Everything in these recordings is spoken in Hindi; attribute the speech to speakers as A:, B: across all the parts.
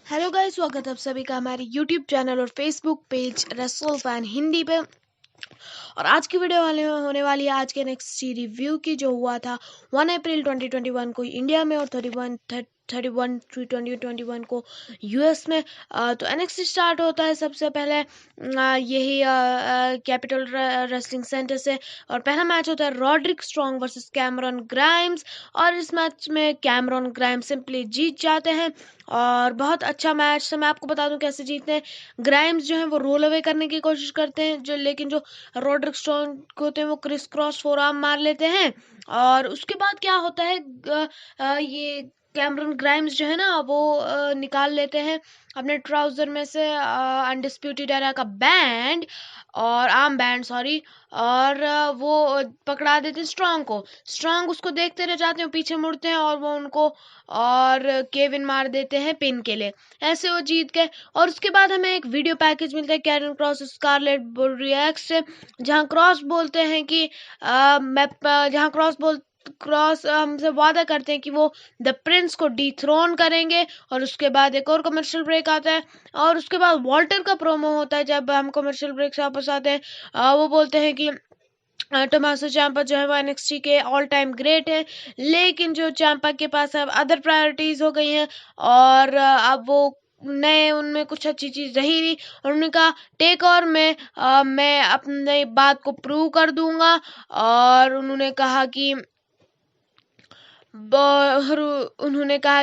A: हेलो गाइस, स्वागत है आप सभी का हमारे यूट्यूब चैनल और फेसबुक पेज रसूल फैन हिंदी पे। और आज की वीडियो वाले होने वाली है आज के नेक्स्ट रिव्यू की, जो हुआ था 1 अप्रैल 2021 को इंडिया में और 31/3/2021 को यूएस में। तो एनएक्सटी स्टार्ट होता है सबसे पहले यही कैपिटल रेसलिंग सेंटर से। और पहला मैच होता है Rodrick strong versus Cameron Grimes. और इस मैच में कैमरॉन ग्राइम्स सिंपली जीत जाते हैं और बहुत अच्छा मैच था। मैं आपको बता दूं कैसे जीतते हैं। ग्राइम्स जो है वो रोल अवे करने की कोशिश करते हैं, लेकिन जो रॉड्रिक स्ट्रॉन्ग होते हैं वो क्रिस क्रॉस फोरआर्म मार लेते हैं। और उसके बाद क्या होता है, ये कैमरन ग्राइम्स जो है ना वो निकाल लेते हैं अपने ट्राउजर में से अनडिस्प्यूटेड एरा का बैंड और आर्म बैंड, सॉरी। और वो पकड़ा देते हैं स्ट्रॉन्ग को। स्ट्रॉन्ग उसको देखते रह जाते हैं, पीछे मुड़ते हैं और वो उनको और केविन मार देते हैं पिन के लिए। ऐसे वो जीत गए। और उसके बाद हमें एक वीडियो पैकेज मिलता है कैरन क्रॉस स्कारलेट बोरियक्स से, जहां क्रॉस बोलते हैं कि जहां क्रॉस हमसे वादा करते हैं कि वो द प्रिंस को डिथ्रोन करेंगे। और उसके बाद एक और कमर्शियल ब्रेक आता है और उसके बाद वॉल्टर का प्रोमो होता है। जब हम कमर्शियल ब्रेक से वापस आते हैं, वो बोलते हैं कि टोमासो चांपा जो है वो एनएक्सटी के ऑल टाइम ग्रेट है, लेकिन जो चांपा के पास अब अदर प्रायोरिटीज हो गई हैं और अब वो नए उनमें कुछ अच्छी चीज रही नहीं। और उन्होंने कहा टेक और मैं अपने बात को प्रूव कर दूंगा। और उन्होंने कहा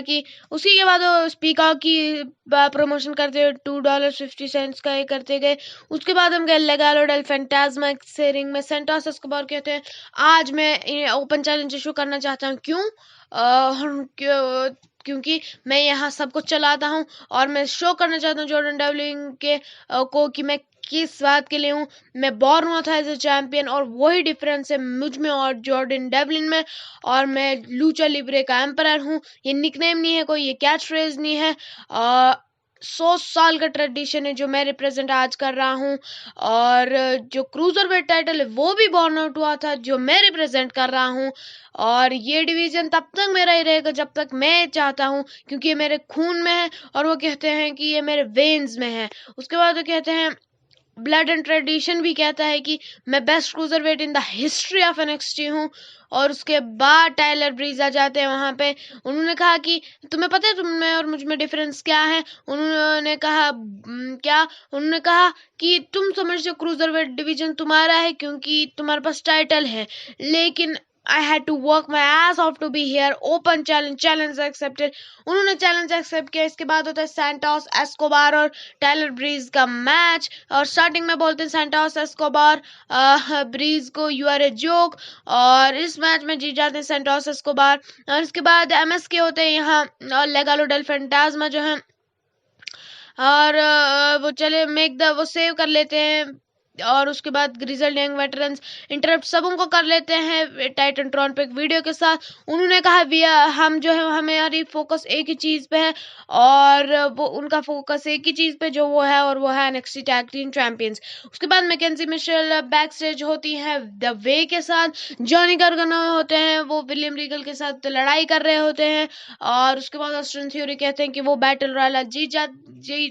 A: कि उसी के बाद वो स्पीकर की प्रमोशन करते हुए $2.50 का ये करते गए। उसके बाद हम गए लेगालो डेल फैंटास्मा से रिंग में। सेंटोस एस्कोबार कहते हैं आज मैं ओपन चैलेंज इशू करना चाहता हूँ। क्योंकि मैं यहाँ सब कुछ चलाता हूँ और मैं शो करना चाहता हूँ जॉर्डन डेवलिंग को कि मैं किस बात के लिए हूँ। मैं बॉर्न हुआ था एज ए चैंपियन और वही डिफरेंस है मुझ में और जॉर्डन डेवलिन में। और मैं लूचा लिब्रे का एम्परर हूँ। ये निकनेम नहीं है कोई, ये कैच फ्रेज नहीं है। 100 साल का ट्रेडिशन है जो मैं रिप्रेजेंट आज कर रहा हूँ। और जो क्रूजर वेट टाइटल है वो भी बॉर्न आउट हुआ था जो मैं रिप्रेजेंट कर रहा हूँ। और ये डिवीजन तब तक मेरा ही रहेगा जब तक मैं चाहता हूँ, क्योंकि ये मेरे खून में है। और वो कहते हैं कि ये मेरे वेन्स में है। उसके बाद वो कहते हैं ब्लड एंड ट्रेडिशन भी कहता है कि मैं best cruiserweight in the history of NXT हूँ। और उसके बाद टाइलर ब्रीज आ जाते हैं वहां पे। उन्होंने कहा कि तुम्हें पता है तुम में और मुझ में डिफरेंस क्या है। उन्होंने कहा क्या? उन्होंने कहा कि तुम समझते हो क्रूजरवेट डिवीजन तुम्हारा है क्योंकि तुम्हारे पास टाइटल है, लेकिन I had to work my ass off to be here. Open challenge accepted. उन्होंने चैलेंज एक्सेप्ट किया। इसके बाद होता है सैंटोस एस्कोबार और टाइलर ब्रीज का मैच। और स्टार्टिंग में बोलते हैं सैंटोस एस्कोबार ब्रीज को यू आर ए जोक। और इस मैच में जीत जाते हैं सैंटोस एस्कोबार। और इसके बाद एमएसके होते हैं यहाँ और लेगालो डेल फैंटास्मा जो है। और वो चले वो सेव कर लेते हैं। और उसके बाद ग्रिजल यंग वेटरन्स इंटरप्ट सब उनको कर लेते हैं टाइटन ट्रॉन पे एक वीडियो के साथ। उन्होंने कहा हम जो है हमारी फोकस एक ही चीज पे है और वो उनका फोकस एक ही चीज पे जो वो है और वो है एनएक्सटी टैग टीम चैंपियंस। उसके बाद मैकेंजी मिशेल बैक स्टेज होती है द वे के साथ। जॉनी गार्गनो होते हैं, वो विलियम रीगल के साथ लड़ाई कर रहे होते हैं। और उसके बाद ऑस्टिन थ्योरी कहते हैं कि वो बैटल रॉयल जीत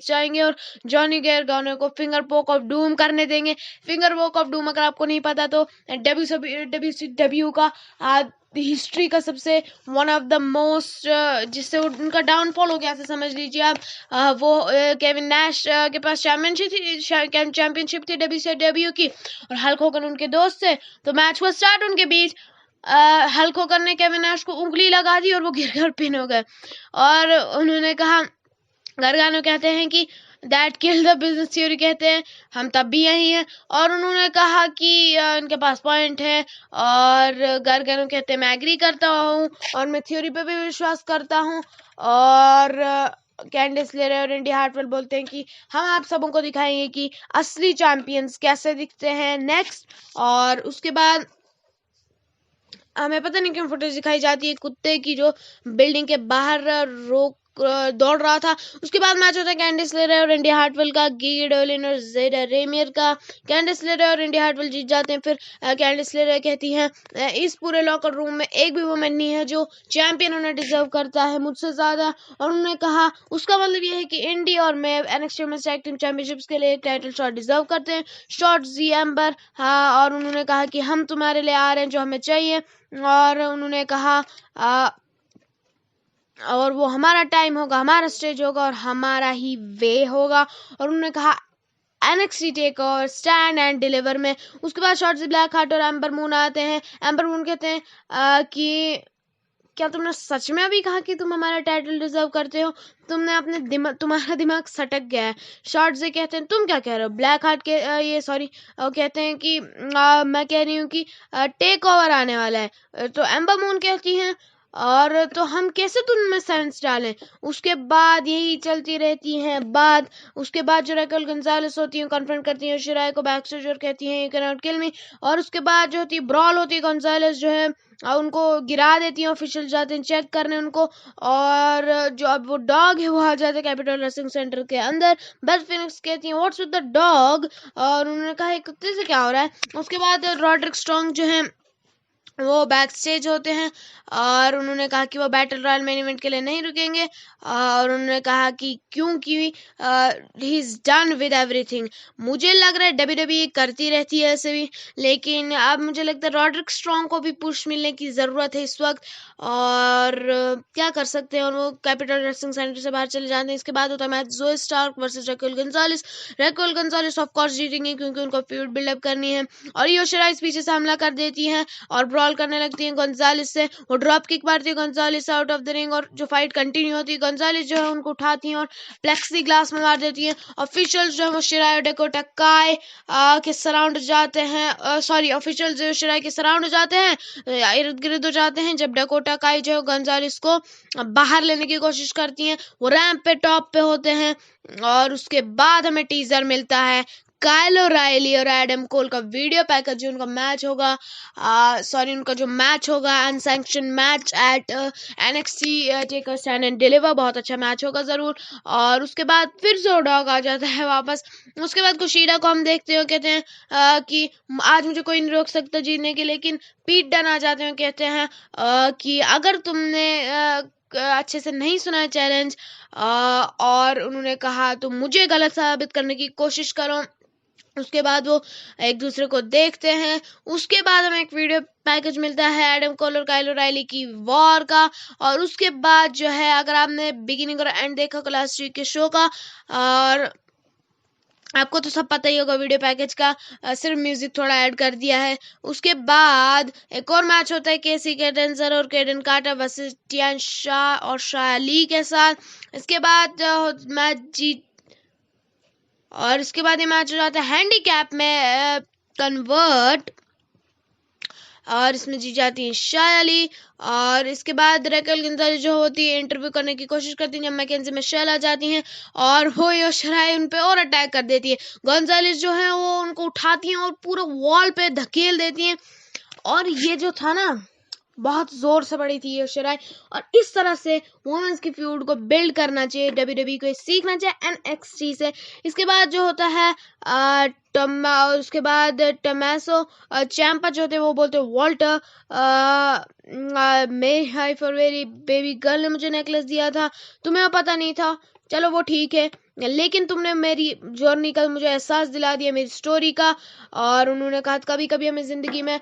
A: जाएंगे और जॉनी गार्गनो को फिंगर पोक ऑफ डूम करने देंगे। फिंगर वॉक ऑफ डूम अगर आपको नहीं पता तो डब्ल्यू का हिस्ट्री का सबसे वन ऑफ द मोस्ट, जिससे उनका डाउनफॉल हो गया, समझ लीजिए आप। वो केविन नैश के पास चैंपियनशिप थी डब्ल्यू की और हल्क होगन उनके दोस्त थे। तो मैच हुआ स्टार्ट उनके बीच। हल्क होगन ने केविन नैश को उंगली लगा दी और वो गिरकर पिन हो गए। और उन्होंने कहा, गार्गानो कहते हैं कि that kill the business theory कहते हैं हम तब भी यही हैं। और उन्होंने कहा कि इनके पास पॉइंट है। और गार्गानो कहते हैं मैं एग्री करता हूँ और मैं थ्योरी पे भी विश्वास करता हूँ। और कैंडिस लेरे और इंडी हार्टवेल बोलते हैं कि हम आप सबों को दिखाएंगे कि असली चैंपियंस कैसे दिखते हैं नेक्स्ट। और उसके बाद हमें पता नहीं क्यों फुटेज दिखाई जाती है कुत्ते की जो बिल्डिंग के बाहर रोक दौड़ रहा था। उसके बाद मैच होता है कैंडिस लेरे और इंडिया हार्टवेल का, गिगी डोलिन और ज़ेरा रेमियर का। कैंडिस लेरे और इंडिया हार्टवेल जीत जाते हैं। फिर कैंडिस लेरे कहती हैं इस पूरे लॉकर रूम में एक भी वुमेन नहीं है जो चैंपियन होना डिजर्व करता है मुझसे ज्यादा। और उन्होंने कहा उसका मतलब ये है कि इंडिया और मैं NXT women's tag team championships के लिए एक टाइटल शॉट डिजर्व करते हैं। Shotzi Ember. हाँ, और उन्होंने कहा कि हम तुम्हारे लिए आ रहे हैं जो हमें चाहिए। और उन्होंने कहा और वो हमारा टाइम होगा, हमारा स्टेज होगा और हमारा ही वे होगा। और उन्होंने कहा NXT takeover stand and deliver में। उसके बाद शॉर्ट्स ब्लैक हार्ट और एम्बर मून आते हैं। एम्बर मून कहते हैं कि क्या तुमने सच में अभी कहा कि तुम हमारा टाइटल डिजर्व करते हो? तुमने अपने तुम्हारा दिमाग सटक गया है। शॉर्ट से कहते हैं तुम क्या कह रहे हो? ब्लैक हार्ट के ये सॉरी कहते हैं कि मैं कह रही हूँ कि टेक ओवर आने वाला है। तो एम्बर मून कहती हैं और तो हम कैसे तुम में सेंस डालें? उसके बाद यही चलती रहती हैं बात। उसके बाद जो रैकेल गंजालेस होती हैं कन्फ्रंट करती हैं शिराय को बैक स्टेज और कहती हैं यू कैन नॉट किल मी। और उसके बाद जो होती है ब्रॉल होती है, गंजालेस जो है उनको गिरा देती हैं। ऑफिशियल जाते हैं चेक करने उनको, और जो अब वो डॉग है वो आ जाते हैं कैपिटल रेसलिंग सेंटर के अंदर। बेथ फिनिक्स कहती हैं व्हाट्स विद द डॉग, और उन्होंने कहा कुत्ते से क्या हो रहा है। उसके बाद रॉड्रिक स्ट्रॉन्ग जो है वो बैक स्टेज होते हैं और उन्होंने कहा कि वो बैटल रॉयल मेन इवेंट के लिए नहीं रुकेंगे। और उन्होंने कहा कि क्योंकि he is done with everything. मुझे लग रहा है WWE करती रहती है ऐसे भी, लेकिन अब मुझे लगता है रॉड्रिक स्ट्रॉन्ग को भी पुश मिलने की ज़रूरत है इस वक्त। और क्या कर सकते हैं, और वो कैपिटल रेसलिंग सेंटर से बाहर चले जाते हैं। इसके बाद होता है match Zoe Stark versus Raquel Gonzalez. Raquel Gonzalez of course जीतेंगे क्योंकि उनको फ्यूड बिल्डअप करनी है। और ईयो शिराई पीछे से हमला कर देती हैं और ब्रॉल करने लगती है गोंजालेस से। वो ड्रॉप किक मारती है Gonzalez out of the ring, और जो फाइट कंटिन्यू होती है गोंजालेस जो है उनको उठाती हैं और प्लेक्सी ग्लास में मार देती है। ऑफिशियल्स जो है वो शिराई और डेकोटा काय के सराउंड जाते हैं। सॉरी, ऑफिशियल्स जो शिराई के सराउंड हो जाते हैं, इर्द गिर्द हो जाते हैं जब डेकोटा काय जो है गोंजालेस को बाहर लेने की कोशिश करती हैं। वो रैंप पे टॉप पे होते हैं और उसके बाद हमें टीजर मिलता है काइल ओराइली और एडम कोल का वीडियो पैकेज जो उनका मैच होगा, उनका जो मैच होगा unsanctioned match at NXT takeover stand and deliver. बहुत अच्छा मैच होगा ज़रूर। और उसके बाद फिर से डॉग आ जाता है वापस। उसके बाद कुशीरा को हम देखते हो कहते हैं कि आज मुझे कोई नहीं रोक सकता जीतने के, लेकिन पीट डन आ जाते हैं कहते हैं कि अगर तुमने अच्छे से नहीं सुना है चैलेंज, और उन्होंने कहा तो मुझे गलत साबित करने की कोशिश करो। उसके बाद वो एक दूसरे को देखते हैं। उसके बाद हमें एक वीडियो पैकेज मिलता है एडम कोल और काइल ओराइली की वॉर का। और उसके बाद जो है अगर आपने बिगिनिंग और एंड देखा क्लास 3 के शो का, और आपको तो सब पता ही होगा वीडियो पैकेज का, सिर्फ म्यूजिक थोड़ा ऐड कर दिया है। उसके बाद एक और मैच होता है केसी केडेंसर और केडन कार्टर वर्सेस टियान शाह और शाह अली के साथ। इसके बाद मैच जीत, और इसके बाद ये मैच हो जाता है हैंडीकैप में कन्वर्ट, और इसमें जीत जाती है शाह अली। और इसके बाद रैकेल गंजालेस जो होती है इंटरव्यू करने की कोशिश करती है जब मैकेंजी मिशेल आ जाती हैं, और वो यो शिराई उन पे और अटैक कर देती है। गंजालेस जो है वो उनको उठाती हैं और पूरा वॉल पे धकेल देती हैं। और ये जो था ना बहुत जोर से पड़ी थी ये शिराई। और इस तरह से वुमेन्स की फ्यूड को बिल्ड करना चाहिए WWE को, सीखना चाहिए NXT से। इसके बाद जो होता है उसके बाद टमासो चैंपा जो होते हैं वो बोलते हैं वॉल्टर मेरी high for very baby girl ने मुझे नेकलेस दिया था, तुम्हें पता नहीं था, चलो वो ठीक है, लेकिन तुमने मेरी जर्नी का मुझे एहसास दिला दिया, मेरी स्टोरी का। और उन्होंने कहा कभी कभी हमें जिंदगी में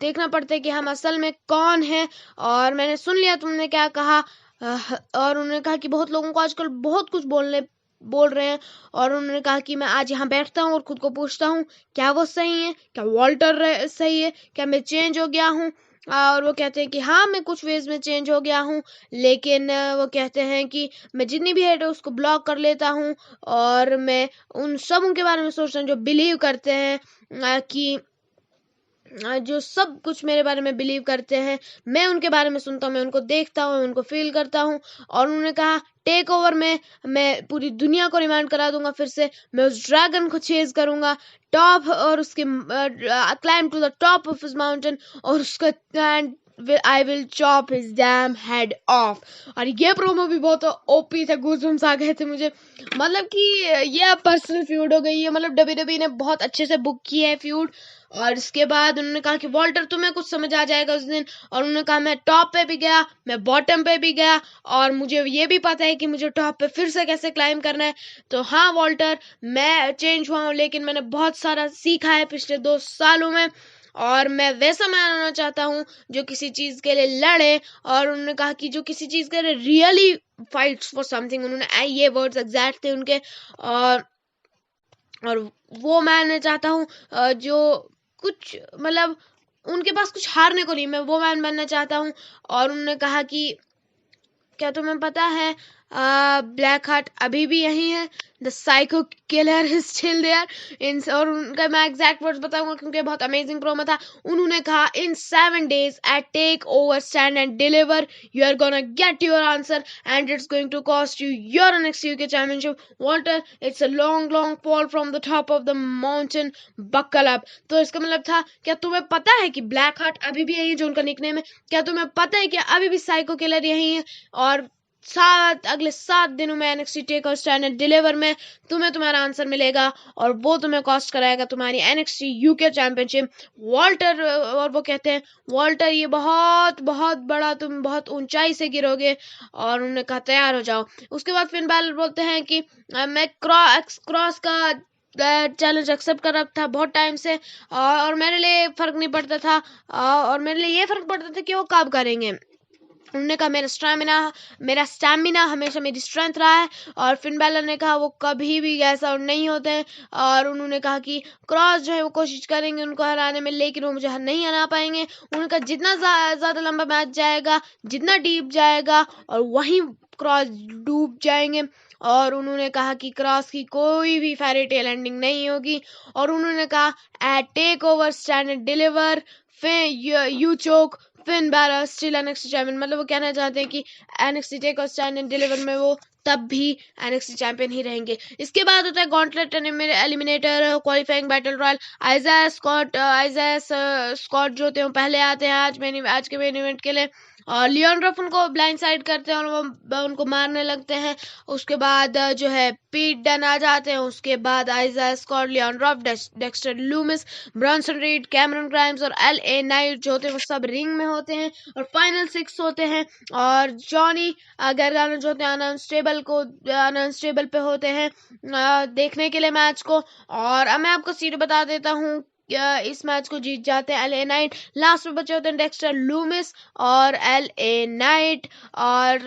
A: देखना पड़ता है कि हम असल में कौन हैं। और मैंने सुन लिया तुमने क्या कहा। और उन्होंने कहा कि बहुत लोगों को आजकल बहुत कुछ बोल रहे हैं। और उन्होंने कहा कि मैं आज यहाँ बैठता हूँ और खुद को पूछता हूँ क्या वो सही है, क्या वॉल्टर सही है, क्या मैं चेंज हो गया हूँ। और वो कहते हैं कि हाँ मैं कुछ वेज में चेंज हो गया हूँ, लेकिन वो कहते हैं कि मैं जितनी भी हेट है उसको ब्लॉक कर लेता हूँ और मैं उन सब उनके बारे में सोचता हूँ जो बिलीव करते हैं कि जो सब कुछ मेरे बारे में बिलीव करते हैं, मैं उनके बारे में सुनता हूँ, मैं उनको देखता हूँ, उनको फील करता हूँ। और उन्होंने कहा टेक ओवर में मैं पूरी दुनिया को रिमाइंड करा दूंगा, फिर से मैं उस ड्रैगन को चेज करूंगा टॉप और उसके climb to the top of his mountain, और उसका I will chop his damn head off. और ये प्रोमो भी बहुत ओपी था, गूज़बम्स आ गए थे मुझे। मतलब कि ये पर्सनल फ्यूड हो गई है, मतलब WWE ने बहुत अच्छे से बुक किया है फ्यूड। और इसके बाद उन्होंने कहा कि वॉल्टर तुम्हें कुछ समझ आ जाएगा उस दिन। और उन्होंने कहा मैं टॉप पे भी गया, मैं बॉटम पे भी गया, और मुझे ये भी पता है कि मुझे टॉप पे फिर से कैसे क्लाइम करना है। तो हाँ वॉल्टर, मैं चेंज हुआ हूँ, लेकिन मैंने बहुत सारा सीखा है पिछले 2 सालों में, और मैं वैसा मैन होना चाहता हूँ जो किसी चीज के लिए लड़े। और उन्होंने कहा कि जो किसी चीज के लिए रियली फाइट्स फॉर समथिंग, उन्होंने ये वर्ड्स एग्जैक्ट थे उनके। और वो मैं चाहता हूँ जो कुछ मतलब उनके पास कुछ हारने को नहीं, मैं वो मैन बनना चाहता हूँ। और उन्होंने कहा कि क्या तुम्हें पता है ब्लैक हार्ट अभी भी यही है, the psycho killer is still there. और उनका मैं एग्जैक्ट वर्ड्स बताऊंगा क्योंकि बहुत अमेजिंग प्रोमो था। उन्होंने कहा in 7 days at TakeOver stand and deliver you are gonna get your answer and it's going to cost you your next UK championship Walter. It's a long long fall from the top of the mountain, buckle up. तो इसका मतलब था क्या तुम्हें पता है कि ब्लैक हार्ट अभी भी यही है, जो उनका निकनेम है। क्या तुम्हें पता है कि अभी भी साइको किलर यही है। और अगले 7 दिनों में NXT takeover stand and deliver में तुम्हें तुम्हारा आंसर मिलेगा, और वो तुम्हें कॉस्ट कराएगा तुम्हारी NXT यूके चैंपियनशिप वॉल्टर। और वो कहते हैं वॉल्टर ये बहुत बहुत बड़ा, तुम बहुत ऊंचाई से गिरोगे। और उन्होंने कहा तैयार हो जाओ। उसके बाद फिन बैलर बोलते हैं कि मैं क्रॉस का चैलेंज एक्सेप्ट कर रखा था बहुत टाइम से, और मेरे लिए फर्क नहीं पड़ता था, और मेरे लिए ये फर्क पड़ता था कि वो कब करेंगे। उन्होंने कहा मेरा स्टैमिना हमेशा मेरी स्ट्रेंथ रहा है। और फिन बैलर ने कहा वो कभी भी ऐसा नहीं होते हैं। और उन्होंने कहा कि क्रॉस जो है वो कोशिश करेंगे उनको हराने में, लेकिन वो मुझे नहीं हरा पाएंगे। उन्होंने कहा जितना ज़्यादा लंबा मैच जाएगा, जितना डीप जाएगा, और वहीं क्रॉस डूब जाएंगे। और उन्होंने कहा कि क्रॉस की कोई भी फेरी टेल एंडिंग नहीं होगी। और उन्होंने कहा at TakeOver stand and deliver you choke Finn Balor still NXT champion. मतलब वो कहना चाहते हैं कि NXT takeover stand and deliver में वो तब भी NXT चैंपियन ही रहेंगे। इसके बाद होता है gauntlet eliminator qualifying battle royal. Isaiah Scott जो होते हैं पहले आते हैं आज के मेन इवेंट के लिए। और लियोन रफ उनको ब्लाइंड साइड करते हैं और वो उनको मारने लगते हैं। उसके बाद जो है पीट डन आ जाते हैं। उसके बाद Isaiah Scott, Leon Ruff, Dexter Lumis, Bronson Reid, Cameron Grimes और LA नाइट जो होते हैं वो सब रिंग में होते हैं। और फाइनल 6 होते हैं। और जॉनी गार्गानो जो होते हैं अनस्टेबल पे होते हैं देखने के लिए मैच को। और अब मैं आपको सीट बता देता हूँ, इस मैच को जीत जाते हैं LA नाइट। लास्ट में बचे होते हैं डेक्स्टर लूमिस और LA नाइट। और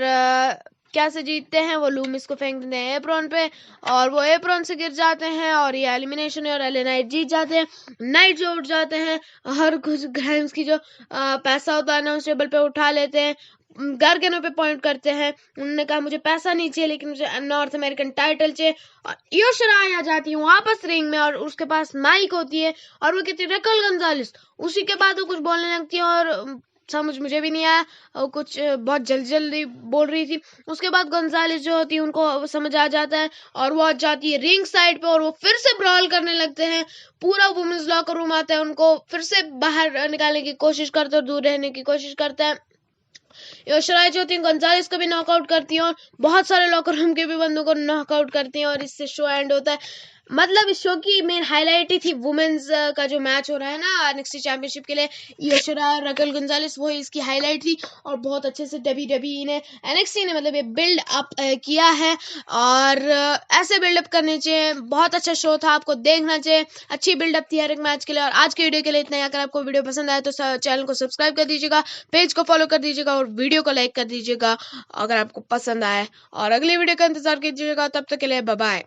A: कैसे जीतते हैं, वो लूमिस को फेंक देते हैं एप्रॉन पे, और वो एप्रॉन से गिर जाते हैं, और ये एलिमिनेशन है और LA नाइट जीत जाते हैं। नाइट जो उठ जाते हैं, हर कुछ ग्राइम्स की जो पैसा होता है अनाउंस टेबल पे उठा लेते हैं, गार्गेनो पे पॉइंट करते हैं। उन्होंने कहा मुझे पैसा नहीं चाहिए, लेकिन मुझे नॉर्थ अमेरिकन टाइटल चाहिए। और ईयो शिराई आ जाती है वापस रिंग में, और उसके पास माइक होती है, और वो कहती है रकल गंजालिस। उसी के बाद वो कुछ बोलने लगती है, और समझ मुझे भी नहीं आया, और कुछ बहुत जल्दी बोल रही थी। उसके बाद गंजालिस जो होती है उनको समझ आ जाता है, और वो आ जाती है रिंग साइड पे, और वो फिर से ब्रॉल करने लगते हैं। पूरा वुमेन्स लॉकर रूम आता है, उनको फिर से बाहर निकालने की कोशिश करते हैं और दूर रहने की कोशिश करता है। योशिराई जो होती है गंजालेस को भी नॉकआउट करती हैं, और बहुत सारे लॉकर रूम के भी बंदों को नॉकआउट करती हैं, और इससे शो एंड होता है। मतलब इस शो की मेन हाईलाइट ही थी वुमेन्स का जो मैच हो रहा है ना NXT चैंपियनशिप के लिए, योशिराई और रकेल गंजालेस, वो इसकी हाईलाइट थी। और बहुत अच्छे से WWE ने NXT ने मतलब ये बिल्ड अप किया है, और ऐसे बिल्डअप करने चाहिए। बहुत अच्छा शो था, आपको देखना चाहिए। अच्छी बिल्डअप थी हर एक मैच के लिए। और आज के वीडियो के लिए इतना ही। अगर आपको वीडियो पसंद आए तो चैनल को सब्सक्राइब कर दीजिएगा, पेज को फॉलो कर दीजिएगा, और वीडियो को लाइक कर दीजिएगा अगर आपको पसंद आए। और अगली वीडियो का इंतजार कीजिएगा। तब तक के लिए बाय बाय।